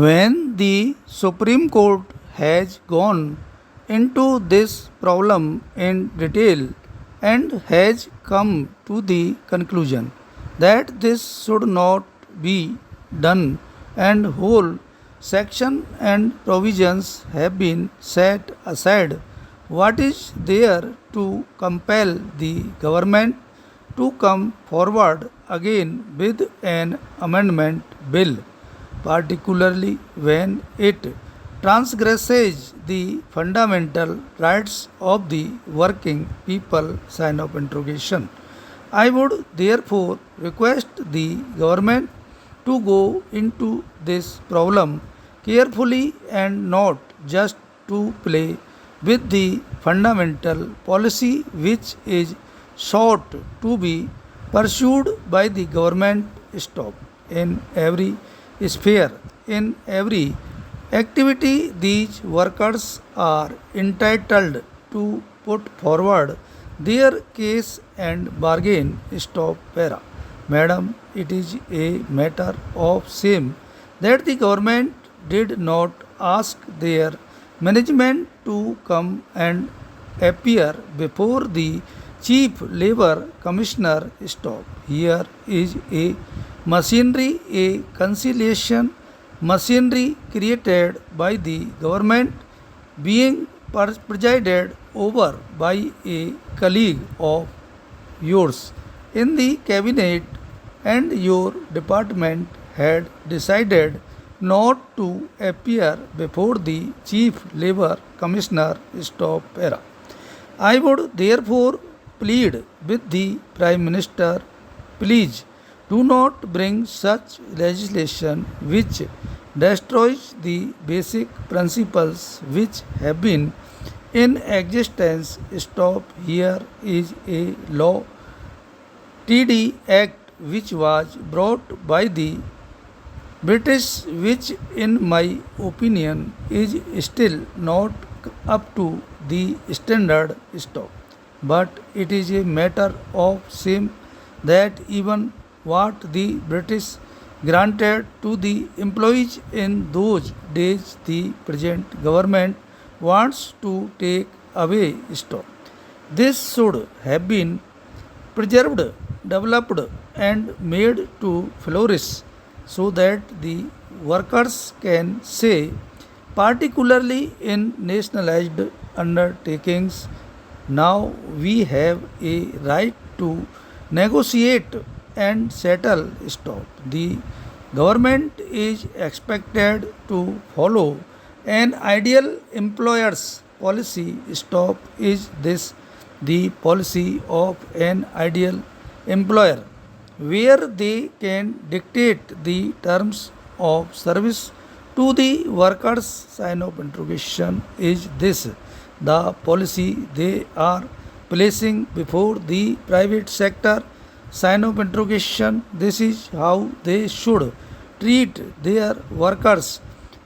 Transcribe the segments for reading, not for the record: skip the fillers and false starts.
When the Supreme Court has gone into this problem in detail and has come to the conclusion that this should not be done and whole section and provisions have been set aside, what is there to compel the government to come forward again with an amendment bill, particularly when it transgresses the fundamental rights of the working people? Sign of interrogation. I would therefore request the government to go into this problem carefully and not just to play with the fundamental policy which is sought to be pursued by the government. Stop in every sphere, in every activity. These workers are entitled to put forward their case and bargain. Stop para. Madam, it is a matter of shame that the government did not ask their management to come and appear before the Chief Labor Commissioner. Stop. Here is a machinery, a conciliation machinery created by the government, being presided over by a colleague of yours in the cabinet, and your department had decided not to appear before the Chief Labor Commissioner. Stop era. I would therefore plead with the Prime Minister, please do not bring such legislation which destroys the basic principles which have been in existence. Stop. Here is a law, TD Act, which was brought by the British, which in my opinion is still not up to the standard. Stop. But it is a matter of shame that even what the British granted to the employees in those days, the present government wants to take away. Stop. This should have been preserved, developed, and made to flourish so that the workers can say, particularly in nationalized undertakings, now we have a right to negotiate and settle. Stop. The government is expected to follow an ideal employer's policy. Stop. Is this the policy of an ideal employer, where they can dictate the terms of service to the workers? Sign of interrogation. Is this the policy they are placing before the private sector? Sign of interrogation. This is how they should treat their workers.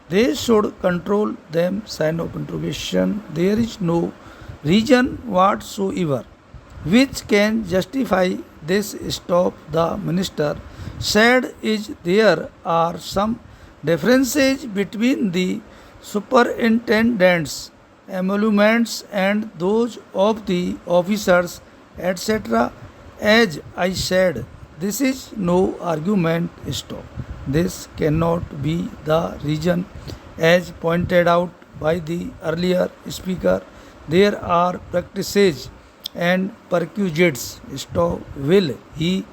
They should control them. Sign of interrogation. There is no reason whatsoever which can justify this. Stop. The minister said, is there are some differences between the superintendent's emoluments and those of the officers, etc. As I said, this is no argument. Stop. This cannot be the reason, as pointed out by the earlier speaker. There are practices and perquisites. Stop. Will he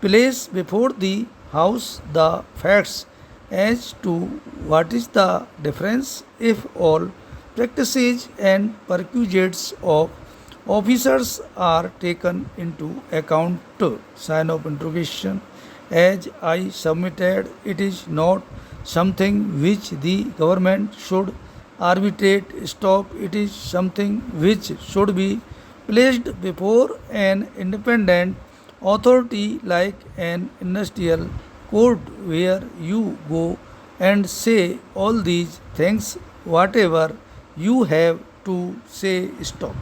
place before the House the facts as to what is the difference if all practices and perquisites of officers are taken into account? Sign of interrogation. As I submitted, it is not something which the government should arbitrate. Stop. It is something which should be placed before an independent authority like an industrial court, where you go and say all these things, whatever you have to say. Stop.